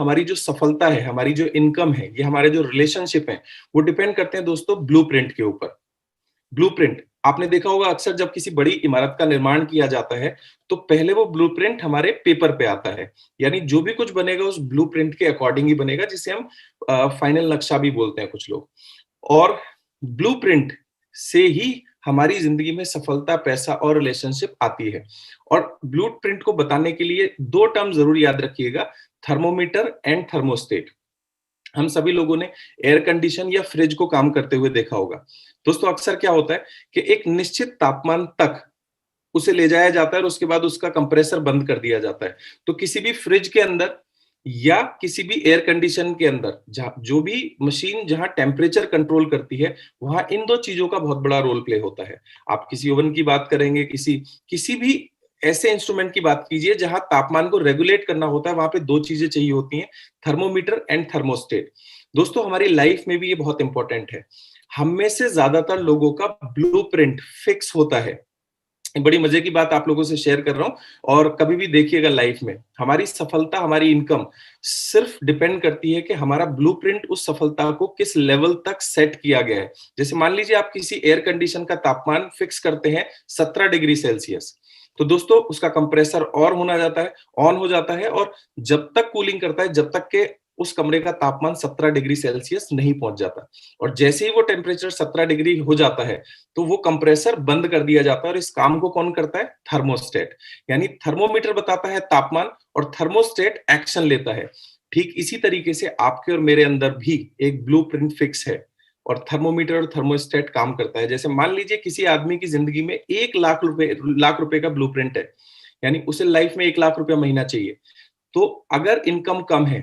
हमारी जो सफलता है, हमारी जो इनकम है, ये हमारे जो रिलेशनशिप है, वो डिपेंड करते हैं दोस्तों ब्लूप्रिंट के ऊपर। ब्लूप्रिंट आपने देखा होगा, अक्सर जब किसी बड़ी इमारत का निर्माण किया जाता है, तो पहले वो ब्लूप्रिंट हमारे पेपर पे आता है। यानी जो भी कुछ बनेगा उस ब्लूप्रिंट के अकॉर्डिंग ही बनेगा, जिसे हम फाइनल नक्शा भी बोलते हैं कुछ लोग। और ब्लूप्रिंट से ही हमारी जिंदगी में सफलता, पैसा और रिलेशनशिप आती है। और ब्लूप्रिंट को बताने के लिए 2 टर्म जरूर याद रखिएगा, थर्मोमीटर एंड थर्मोस्टेट। हम सभी लोगों ने एयर कंडीशन या फ्रिज को काम करते हुए देखा होगा। दोस्तों अक्सर क्या होता है कि एक निश्चित तापमान तक उसे ले जाया जाता है और उसके बाद उसका कंप्रेसर बंद कर दिया जाता है। तो किसी भी फ्रिज के अंदर या किसी भी एयर कंडीशन के अंदर जो भी मशीन जहां टेम्परेचर कंट्रोल करती है, वहां इन 2 चीजों का बहुत बड़ा रोल प्ले होता है। आप किसी ओवन की बात करेंगे, किसी किसी भी ऐसे इंस्ट्रूमेंट की बात कीजिए जहां तापमान को रेगुलेट करना होता है, वहां पे 2 चीजें चाहिए होती हैं, थर्मोमीटर एंड थर्मोस्टेट। दोस्तों हमारी लाइफ में भी ये बहुत इंपॉर्टेंट है। हम में से ज्यादातर लोगों का ब्लूप्रिंट फिक्स होता है। बड़ी मजे की बात आप लोगों से शेयर कर रहा हूं, और कभी भी देखिएगा लाइफ में हमारी सफलता, हमारी इनकम सिर्फ डिपेंड करती है कि हमारा ब्लूप्रिंट उस सफलता को किस लेवल तक सेट किया गया है। जैसे मान लीजिए आप किसी एयर कंडीशन का तापमान फिक्स करते हैं 17 डिग्री सेल्सियस, तो दोस्तों उसका कंप्रेसर ऑन हो जाता है, और जब तक कूलिंग करता है, जब तक के उस कमरे का तापमान 17 डिग्री सेल्सियस नहीं पहुंच जाता। और जैसे ही वो टेम्परेचर 17 डिग्री हो जाता है, तो वो कंप्रेसर बंद कर दिया जाता है। और इस काम को कौन करता है? थर्मोस्टेट। यानी थर्मोमीटर बताता है तापमान और थर्मोस्टेट एक्शन लेता है। ठीक इसी तरीके से आपके और मेरे अंदर भी एक ब्लूप्रिंट फिक्स है, और थर्मोमीटर और थर्मोस्टेट काम करता है। जैसे मान लीजिए किसी आदमी की जिंदगी में 1 लाख रुपए का ब्लूप्रिंट है, यानी उसे लाइफ में 1 लाख रुपया महीना चाहिए। तो अगर इनकम कम है,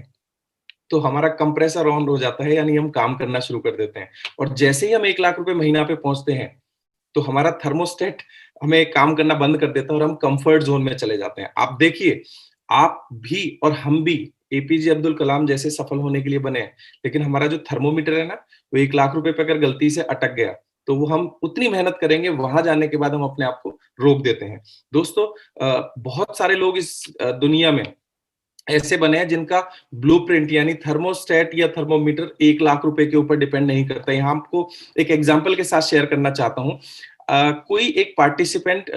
तो हमारा कंप्रेसर ऑन हो जाता है, यानी हम काम करना शुरू कर देते हैं। और जैसे ही हम 1 लाख रुपए महीना पे पहुंचते हैं, तो हमारा थर्मोस्टेट हमें काम करना बंद कर देता है और हम कंफर्ट जोन में चले जाते हैं। आप देखिए, आप भी और हम भी एपीजे अब्दुल कलाम जैसे सफल होने के लिए बने हैं, लेकिन हमारा जो थर्मोमीटर है ना, वो 1 लाख रुपए पे अगर गलती से अटक गया, तो वो हम उतनी मेहनत करेंगे, वहां जाने के बाद हम अपने आप को रोक देते हैं। दोस्तों बहुत सारे लोग इस दुनिया में ऐसे बने हैं जिनका ब्लूप्रिंट यानी थर्मोस्टेट या थर्मोमीटर 1 लाख रुपए के ऊपर डिपेंड नहीं करता। यहाँ आपको एक एग्जांपल के साथ शेयर करना चाहता हूँ। कोई एक पार्टिसिपेंट,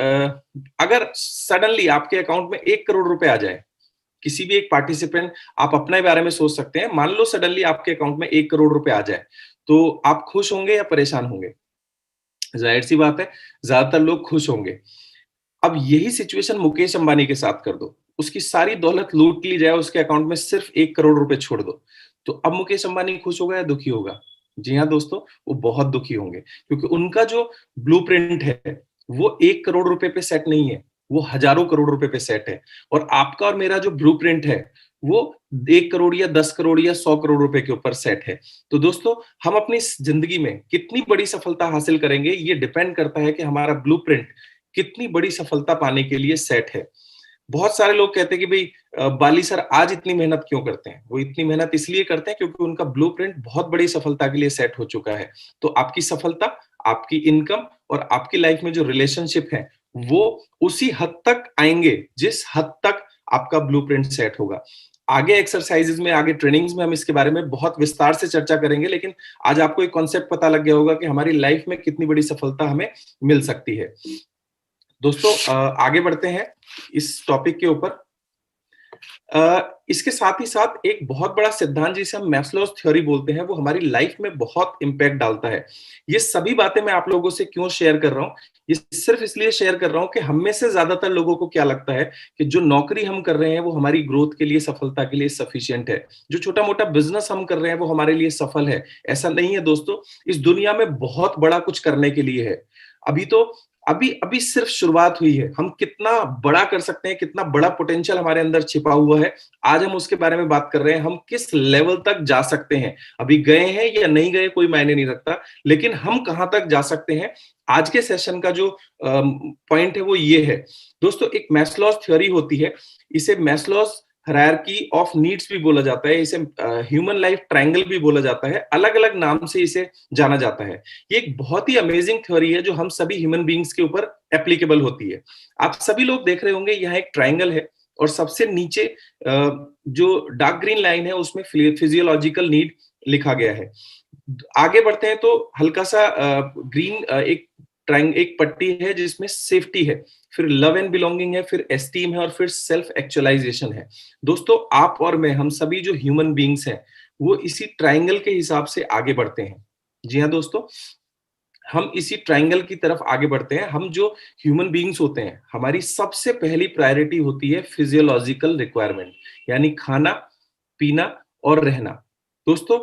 अगर सडनली आपके अकाउंट में 1 करोड़ रुपए आ जाए, किसी भी एक पार्टिसिपेंट, आप अपने बारे में सोच सकते हैं, मान लो सडनली आपके अकाउंट में 1 करोड़ रुपए आ जाए, तो आप खुश होंगे या परेशान होंगे? जाहिर सी बात है, ज्यादातर लोग खुश होंगे। अब यही सिचुएशन मुकेश अंबानी के साथ कर दो, उसकी सारी दौलत लूट ली जाए, उसके अकाउंट में सिर्फ 1 करोड़ रुपए छोड़ दो, तो अब मुकेश अंबानी खुश होगा या दुखी होगा? जी हाँ दोस्तों, वो बहुत दुखी होंगे, क्योंकि उनका जो ब्लूप्रिंट है, वो 1 करोड़ रुपए पे सेट नहीं है, वो हजारों करोड़ रुपए पे सेट है। और आपका और मेरा जो ब्लूप्रिंट है, वो 1 करोड़ या 10 करोड़ या 100 करोड़ रुपए के ऊपर सेट है। तो दोस्तों, हम अपनी इस जिंदगी में कितनी बड़ी सफलता हासिल करेंगे, ये डिपेंड करता है कि हमारा ब्लूप्रिंट कितनी बड़ी सफलता पाने के लिए सेट है। बहुत सारे लोग कहते हैं कि भाई बाली सर आज इतनी मेहनत क्यों करते हैं? वो इतनी मेहनत इसलिए करते हैं क्योंकि उनका ब्लूप्रिंट बहुत बड़ी सफलता के लिए सेट हो चुका है। तो आपकी सफलता, आपकी इनकम और आपकी लाइफ में जो रिलेशनशिप है, वो उसी हद तक आएंगे जिस हद तक आपका ब्लूप्रिंट सेट होगा। आगे एक्सरसाइजेज में, आगे ट्रेनिंग्स में हम इसके बारे में बहुत विस्तार से चर्चा करेंगे, लेकिन आज आपको एक कॉन्सेप्ट पता लग गया होगा कि हमारी लाइफ में कितनी बड़ी सफलता हमें मिल सकती है। दोस्तों आगे बढ़ते हैं इस टॉपिक के ऊपर। इसके साथ ही साथ एक बहुत बड़ा सिद्धांत जिसे हम मैस्लोज थ्योरी बोलते हैं, वो हमारी लाइफ में बहुत इंपैक्ट डालता है। ये सभी बातें मैं आप लोगों से क्यों शेयर कर रहा हूँ? ये सिर्फ इसलिए शेयर कर रहा हूँ कि हम में से ज्यादातर लोगों को क्या लगता है कि जो नौकरी हम कर रहे हैं वो हमारी ग्रोथ के लिए, सफलता के लिए सफिशिएंट है। जो छोटा मोटा बिजनेस हम कर रहे हैं वो हमारे लिए सफल है। ऐसा नहीं है दोस्तों, इस दुनिया में बहुत बड़ा कुछ करने के लिए है। अभी तो अभी अभी सिर्फ शुरुआत हुई है। हम कितना बड़ा कर सकते हैं, कितना बड़ा पोटेंशियल हमारे अंदर छिपा हुआ है, आज हम उसके बारे में बात कर रहे हैं। हम किस लेवल तक जा सकते हैं, अभी गए हैं या नहीं गए कोई मायने नहीं रखता, लेकिन हम कहां तक जा सकते हैं, आज के सेशन का जो पॉइंट है वो ये है। दोस्तों, एक मैस्लोज थ्योरी होती है, इसे मैस्लोज हायरार्की ऑफ नीड्स भी बोला जाता है, इसे ह्यूमन लाइफ ट्रायंगल भी बोला जाता है, अलग अलग नाम से इसे जाना जाता है। ये एक बहुत ही अमेजिंग थ्योरी है जो हम सभी ह्यूमन बीइंग्स के ऊपर एप्लीकेबल होती है। आप सभी लोग देख रहे होंगे, यहाँ एक ट्रायंगल है और सबसे नीचे जो डार्क ग्रीन लाइन है उसमें फिजियोलॉजिकल नीड लिखा गया है। आगे बढ़ते हैं तो हल्का सा ग्रीन एक पट्टी है जिसमें सेफ्टी है, फिर लव एंड बिलोंगिंग है, फिर एस्टीम है और फिर सेल्फ एक्चुअलाइजेशन है। दोस्तों, आप और मैं, हम सभी जो ह्यूमन बीइंग्स हैं, वो इसी ट्रायंगल के हिसाब से आगे बढ़ते हैं। जी हाँ दोस्तों, हम इसी ट्रायंगल की तरफ आगे बढ़ते हैं। हम जो ह्यूमन बीइंग्स होते हैं, हमारी सबसे पहली प्रायोरिटी होती है फिजियोलॉजिकल रिक्वायरमेंट, यानी खाना, पीना और रहना। दोस्तों,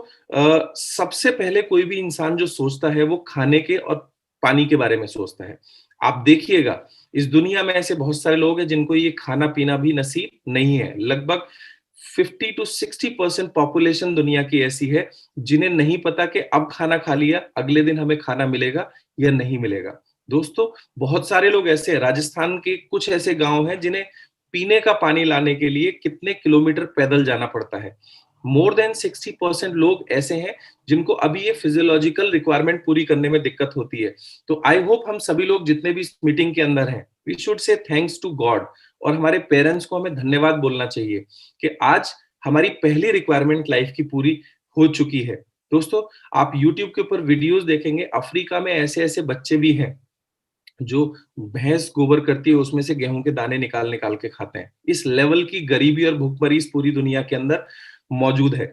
सबसे पहले कोई भी इंसान जो सोचता है वो खाने के और पानी के बारे में सोचता है। आप देखिएगा, इस दुनिया में ऐसे बहुत सारे लोग हैं जिनको ये खाना-पीना भी नसीब नहीं है। लगभग 50 टू 60% पॉपुलेशन दुनिया की ऐसी है जिन्हें नहीं पता कि अब खाना खा लिया, अगले दिन हमें खाना मिलेगा या नहीं मिलेगा। दोस्तों, बहुत सारे लोग ऐसे हैं, राजस्थान के कुछ ऐसे गाँव हैं जिन्हें पीने का पानी लाने के लिए कितने किलोमीटर पैदल जाना पड़ता है। मोर देन 60% लोग ऐसे हैं जिनको अभी ये फिजियोलॉजिकल रिक्वायरमेंट पूरी करने में दिक्कत होती है। तो आई होप हम सभी लोग जितने भी इस मीटिंग के अंदर हैं, we should say thanks to God, और हमारे पेरेंट्स को हमें धन्यवाद बोलना चाहिए कि आज हमारी पहली रिक्वायरमेंट लाइफ की पूरी हो चुकी है। दोस्तों, आप यूट्यूब के ऊपर वीडियोस देखेंगे, अफ्रीका में ऐसे-ऐसे बच्चे भी हैं जो भैंस गोबर करती है उसमें से गेहूं के दाने निकाल निकाल के खाते हैं। इस लेवल की गरीबी और भुखमरी इस पूरी दुनिया के अंदर मौजूद है।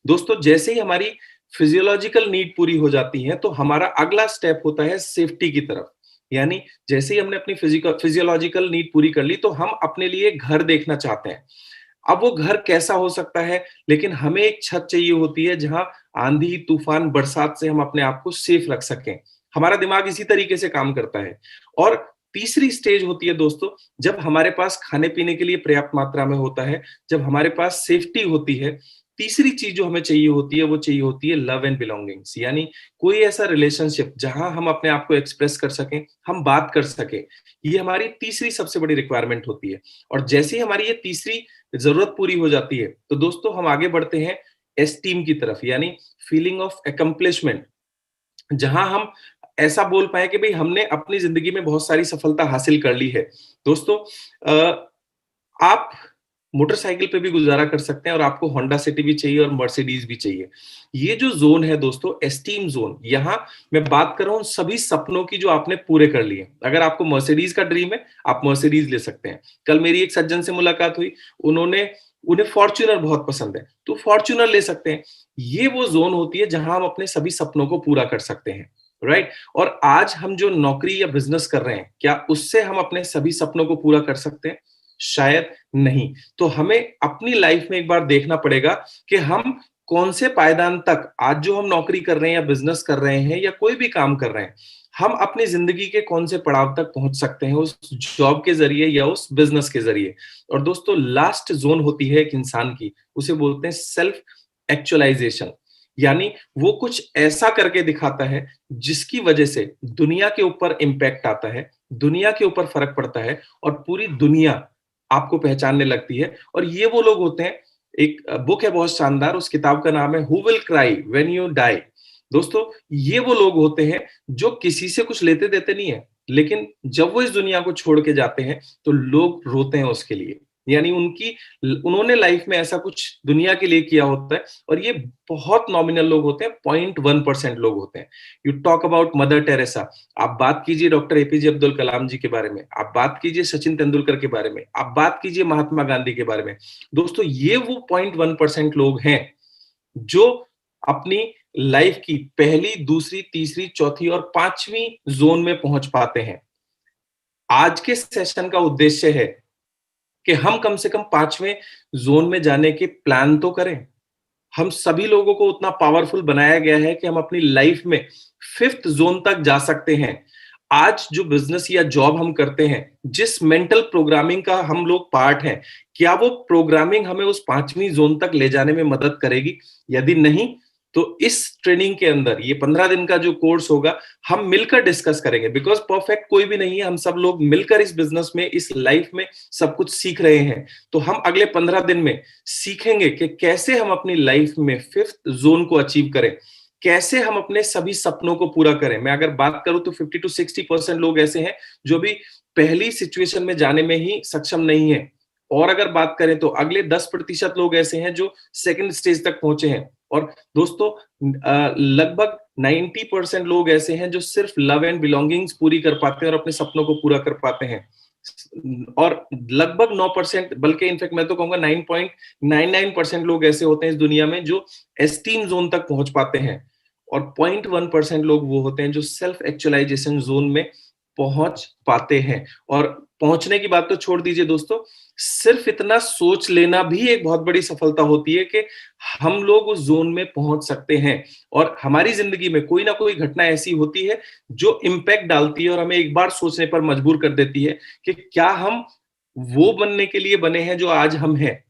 दोस्तों, जैसे ही हमारी फिजियोलॉजिकल नीड पूरी हो जाती है तो हमारा अगला स्टेप होता है सेफ्टी की तरफ। यानी जैसे ही हमने अपनी फिजियोलॉजिकल नीड पूरी कर ली तो हम अपने लिए घर देखना चाहते हैं। अब वो घर कैसा हो सकता है, लेकिन हमें एक छत चाहिए होती है जहां आंधी, तूफान, बरसात से हम अपने आप को सेफ रख सकें। हमारा दिमाग इसी तरीके से काम करता है। और तीसरी स्टेज होती है दोस्तों, जब हमारे पास खाने-पीने के लिए पर्याप्त मात्रा में होता है, जब हमारे पास सेफ्टी होती है, तीसरी चीज़ जो हमें चाहिए होती है, वो चाहिए होती है लव एंड बिलॉन्गिंग्स, यानी कोई ऐसा रिलेशनशिप जहां हम अपने आप को एक्सप्रेस कर सकें, हम बात कर सकें। ये हमारी तीसरी सबसे बड़ी रिक्वायरमेंट होती है। और जैसे ही हमारी ये तीसरी ज़रूरत पूरी हो जाती है, तो दोस्तों हम आगे बढ़ते हैं एस्टीम की तरफ, यानी फीलिंग ऑफ अकम्प्लिशमेंट, जहां हम ऐसा बोल पाए कि भई हमने अपनी ज़िंदगी में बहुत सारी सफलता हासिल कर ली है। दोस्तों, आप मोटरसाइकिल पे भी गुज़ारा कर सकते हैं और आपको होंडा सिटी भी चाहिए और मर्सिडीज़ भी चाहिए। ये जो ज़ोन है दोस्तों, एस्टीम ज़ोन, यहाँ मैं बात कर रहा हूँ सभी सपनों की जो आपने पूरे कर लिए। अगर आपको मर्सिडीज़ का ड्रीम है, आप मर्सिडीज़ ले सकते हैं। कल मेरी एक सज्जन से मुलाकात हुई, उन्हें फॉर्च्यूनर बहुत पसंद है, तो फॉर्च्यूनर ले सकते हैं। ये वो ज़ोन होती है जहाँ हम अपने सभी सपनों को पूरा कर सकते हैं, राइट? और आज हम जो नौकरी या बिज़नेस कर रहे हैं, क्या उससे हम अपने सभी सपनों को पूरा कर सकते हैं? शायद नहीं। तो हमें अपनी लाइफ में एक बार देखना पड़ेगा कि हम कौन से पायदान तक, आज जो हम नौकरी कर रहे हैं या बिज़नेस कर रहे हैं या कोई भी काम कर रहे हैं, हम अपनी ज़िंदगी के कौन से पड़ाव तक पहुँच सकते हैं उस जॉब के ज़रिए या उस बिज़नेस के ज़रिए। और दोस्तों, लास्ट ज़ोन होती है एक इंसान की, उसे बोलते हैं सेल्फ एक्चुअलाइज़ेशन, यानी वो कुछ ऐसा करके दिखाता है जिसकी वजह से दुनिया के ऊपर इम्पैक्ट आता है, दुनिया के ऊपर फ़र्क पड़ता है और पूरी दुनिया आपको पहचानने लगती है। और ये वो लोग होते हैं, एक बुक है बहुत शानदार, उस किताब का नाम है who will cry when you die. दोस्तों, ये वो लोग होते हैं जो किसी से कुछ लेते देते नहीं है, लेकिन जब वो इस दुनिया को छोड़ के जाते हैं तो लोग रोते हैं उसके लिए। यानी उन्होंने लाइफ में ऐसा कुछ दुनिया के लिए किया होता है, और ये बहुत नॉमिनल लोग होते हैं, 0.1% लोग होते हैं। You talk about mother Teresa, आप बात कीजिए डॉक्टर एपीजे अब्दुल कलाम जी के बारे में, आप बात कीजिए सचिन तेंदुलकर के बारे में, आप बात कीजिए महात्मा गांधी के बारे में। दोस्तों, ये वो 0.1% लोग हैं जो अपनी लाइफ की पहली, दूसरी, तीसरी, चौथी और पांचवी जोन में पहुंच पाते हैं। आज के सेशन का उद्देश्य है कि हम कम से कम पांचवें जोन में जाने के प्लान तो करें। हम सभी लोगों को उतना पावरफुल बनाया गया है कि हम अपनी लाइफ में फिफ्थ जोन तक जा सकते हैं। आज जो बिजनेस या जॉब हम करते हैं, जिस मेंटल प्रोग्रामिंग का हम लोग पार्ट हैं, क्या वो प्रोग्रामिंग हमें उस पांचवी जोन तक ले जाने में मदद करेगी? यदि नहीं, तो इस ट्रेनिंग के अंदर ये 15 दिन का जो कोर्स होगा, हम मिलकर डिस्कस करेंगे, बिकॉज परफेक्ट कोई भी नहीं है। हम सब लोग मिलकर इस बिजनेस में, इस लाइफ में सब कुछ सीख रहे हैं। तो हम अगले 15 दिन में सीखेंगे कि कैसे हम अपनी लाइफ में फिफ्थ जोन को अचीव करें, कैसे हम अपने सभी सपनों को पूरा करें। मैं अगर बात करूं तो 50 टू 60% लोग ऐसे हैं जो भी पहली सिचुएशन में जाने में ही सक्षम नहीं है। और अगर बात करें तो अगले 10% लोग ऐसे हैं जो सेकंड स्टेज तक पहुंचे हैं। और दोस्तों लगभग 90% लोग ऐसे हैं जो सिर्फ लव एंड बिलोंगिंग्स पूरी कर पाते हैं और अपने सपनों को पूरा कर पाते हैं। और लगभग 9%, बल्कि इनफैक्ट मैं तो कहूंगा 9.99% लोग ऐसे होते हैं इस दुनिया में जो एस्टीम जोन तक पहुंच पाते हैं। और 0.1% लोग वो होते हैं जो सेल्फ एक्चुअलाइजेशन जोन में पहुंच पाते हैं। और पहुंचने की बात तो छोड़ दीजिए दोस्तों, सिर्फ इतना सोच लेना भी एक बहुत बड़ी सफलता होती है कि हम लोग उस जोन में पहुंच सकते हैं। और हमारी जिंदगी में कोई ना कोई घटना ऐसी होती है जो इम्पैक्ट डालती है और हमें एक बार सोचने पर मजबूर कर देती है कि क्या हम वो बनने के लिए बने हैं जो आज हम हैं,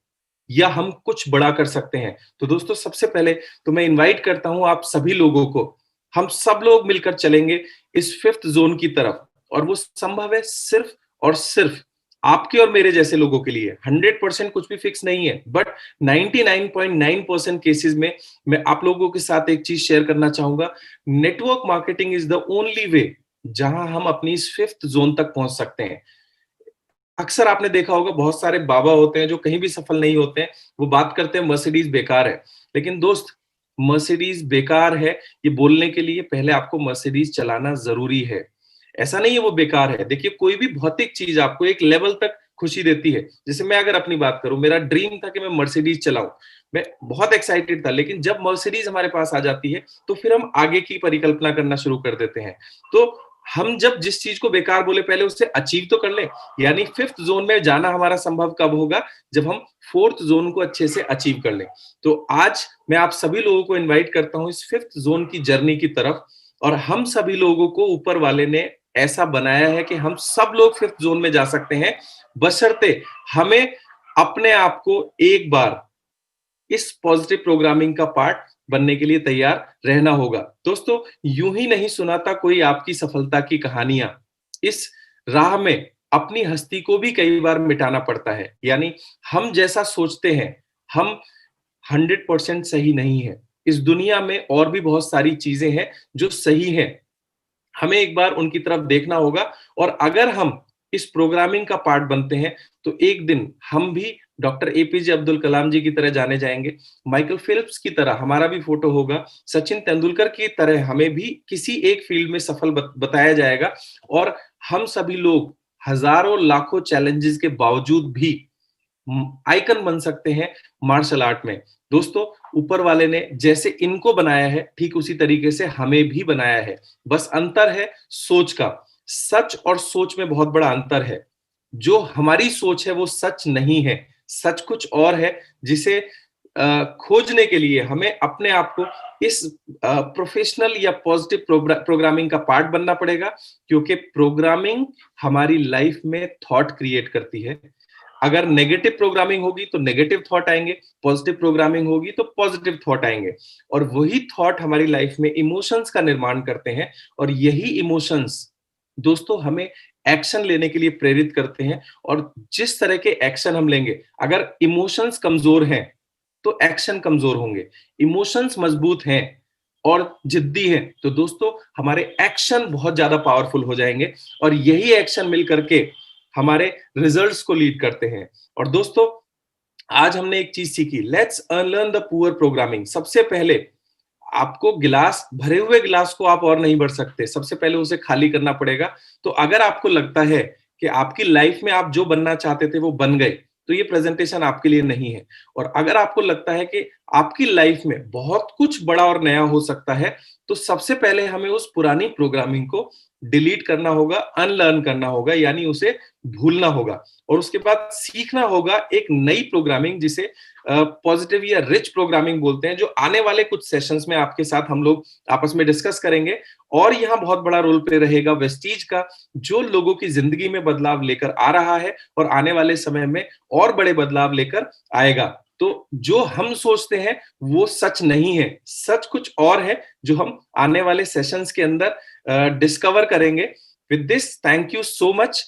या हम कुछ बड़ा कर सकते हैं। तो दोस्तों सबसे पहले तो मैं इनवाइट करता हूं आप सभी लोगों को, हम सब लोग मिलकर चलेंगे इस फिफ्थ जोन की तरफ। और वो संभव है सिर्फ और सिर्फ आपके और मेरे जैसे लोगों के लिए। 100% कुछ भी फिक्स नहीं है, बट 99.9% केसेस में मैं आप लोगों के साथ एक चीज शेयर करना चाहूंगा। Network marketing is the only way जहां हम अपनी इस फिफ्थ जोन तक पहुंच सकते हैं। अक्सर आपने देखा होगा बहुत सारे बाबा होते हैं जो कहीं भी सफल नहीं होते हैं, वो बात करते हैं मर्सिडीज बेकार है। लेकिन दोस्त, मर्सिडीज बेकार है ये बोलने के लिए पहले आपको मर्सिडीज चलाना जरूरी है। ऐसा नहीं है वो बेकार है। देखिए, कोई भी भौतिक चीज आपको एक लेवल तक खुशी देती है। जैसे मैं अगर अपनी बात करूं, मेरा ड्रीम था कि मैं मर्सिडीज चलाऊं, मैं बहुत एक्साइटेड था। लेकिन जब मर्सिडीज हमारे पास आ जाती है तो फिर हम आगे की परिकल्पना करना शुरू कर देते हैं। तो हम जब जिस चीज को बेकार बोले पहले उससे अचीव तो कर लें। यानी फिफ्थ जोन में जाना हमारा संभव कब होगा? जब हम फोर्थ जोन को अच्छे से अचीव कर लें। तो आज मैं आप सभी लोगों को इनवाइट करता हूं इस फिफ्थ जोन की जर्नी की तरफ। और हम सभी लोगों को ऊपर वाले ने ऐसा बनाया है कि हम सब लोग फिफ्थ जोन में जा सकते हैं, बशर्ते हमें अपने आप को एक बार इस पॉजिटिव प्रोग्रामिंग का पार्ट बनने के लिए तैयार रहना होगा। दोस्तों, यूं ही नहीं सुनाता कोई आपकी सफलता की कहानियां। इस राह में अपनी हस्ती को भी कई बार मिटाना पड़ता है। यानी हम जैसा सोचते हैं, हम 100% सही नहीं है। इस दुनिया में और भी बहुत सारी चीजें हैं जो सही हैं। हमें एक बार उनकी तरफ देखना होगा। और अगर हम इस प्रोग्रामिंग का पार्ट बनते हैं तो एक दिन हम भी डॉक्टर एपीजे अब्दुल कलाम जी की तरह जाने जाएंगे, माइकल फिलिप्स की तरह हमारा भी फोटो होगा, सचिन तेंदुलकर की तरह हमें भी किसी एक फील्ड में सफल बताया जाएगा। और हम सभी लोग हजारों लाखों चैलेंजेस के बावजूद भी आइकन बन सकते हैं मार्शल आर्ट में। दोस्तों, ऊपर वाले ने जैसे इनको बनाया है ठीक उसी तरीके से हमें भी बनाया है। बस अंतर है सोच का। सच और सोच में बहुत बड़ा अंतर है। जो हमारी सोच है वो सच नहीं है, सच कुछ और है, जिसे खोजने के लिए हमें अपने आप को इस प्रोफेशनल या पॉजिटिव प्रोग्रामिंग का पार्ट बनना पड़ेगा। क्योंकि प्रोग्रामिंग हमारी लाइफ में थॉट क्रिएट करती है। अगर नेगेटिव प्रोग्रामिंग होगी तो नेगेटिव थॉट आएंगे, पॉजिटिव प्रोग्रामिंग होगी तो पॉजिटिव थॉट आएंगे। और वही थॉट हमारी लाइफ में इमोशंस का निर्माण करते हैं। और यही इमोशंस दोस्तों हमें एक्शन लेने के लिए प्रेरित करते हैं। और जिस तरह के एक्शन हम लेंगे, अगर इमोशंस कमजोर हैं तो एक्शन कमजोर होंगे। इमोशंस मजबूत हैं और जिद्दी हैं तो दोस्तों हमारे एक्शन बहुत ज्यादा पावरफुल हो जाएंगे। और यही एक्शन मिल करके हमारे रिजल्ट्स को लीड करते हैं। और दोस्तों, आज हमने एक चीज सीखी, let's unlearn the poor programming. सबसे पहले आपको गिलास, भरे हुए गिलास को आप और नहीं भर सकते, सबसे पहले उसे खाली करना पड़ेगा। तो अगर आपको लगता है कि आपकी लाइफ में आप जो बनना चाहते थे वो बन गए, तो ये प्रेजेंटेशन आपके लिए नहीं है। और अगर आपको लगता है कि आपकी लाइफ में बहुत कुछ बड़ा और नया हो सकता है, तो सबसे पहले हमें उस पुरानी प्रोग्रामिंग को डिलीट करना होगा, अनलर्न करना होगा, यानी उसे भूलना होगा। और उसके बाद सीखना होगा एक नई प्रोग्रामिंग, जिसे पॉजिटिव या रिच प्रोग्रामिंग बोलते हैं, जो आने वाले कुछ सेशंस में आपके साथ हम लोग आपस में डिस्कस करेंगे। और यहाँ बहुत बड़ा रोल प्ले रहेगा वेस्टीज का, जो लोगों की जिंदगी में बदलाव लेकर आ रहा है और आने वाले समय में और बड़े बदलाव लेकर आएगा। तो जो हम सोचते हैं वो सच नहीं है, सच कुछ और है, जो हम आने वाले सेशंस के अंदर डिस्कवर करेंगे। With this, thank you so much.